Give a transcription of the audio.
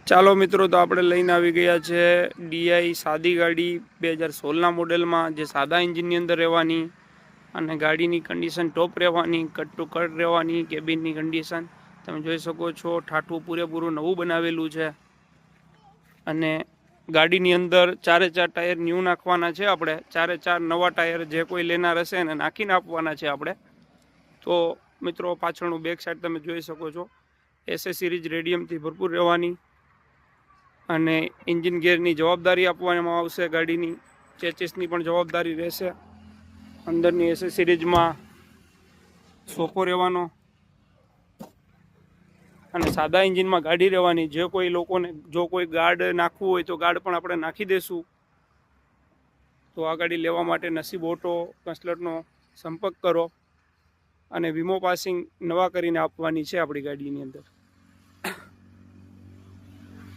ચાલો મિત્રો, તો આપણે લઈને આવી ગયા છે ડીઆઈ સાદી ગાડી 2016ના મોડેલમાં, જે સાદા એન્જિનની અંદર રહેવાની અને ગાડીની કન્ડિશન ટોપ રહેવાની, કટ ટુ કટ રહેવાની. કેબિનની કન્ડિશન તમે જોઈ શકો છો, ઠાઠું પૂરેપૂરું નવું બનાવેલું છે. અને ગાડીની અંદર 4 ટાયર ન્યૂ નાખવાના છે. આપણે 4 નવા ટાયર જે કોઈ લેનાર હશે એને નાખીને આપવાના છે આપણે. તો મિત્રો, પાછળનું બેક સાઈડ તમે જોઈ શકો છો, એસએ સિરીઝ રેડિયમથી ભરપૂર રહેવાની અને એન્જિન ગેરની જવાબદારી આપવામાં આવશે. ગાડીની ચેચિસની પણ જવાબદારી રહેશે. અંદરની એસએ સિરીઝમાં સોફો રહેવાનો અને સાદા એન્જિનમાં ગાડી રહેવાની. જે કોઈ લોકોને જો કોઈ ગાર્ડ નાખવું હોય તો ગાર્ડ પણ આપણે નાખી દઈશું. તો આ ગાડી લેવા માટે નસીબ ઓટો કન્સલ્ટનો સંપર્ક કરો અને વીમો પાસિંગ નવા કરીને આપવાની છે આપણી ગાડીની અંદર.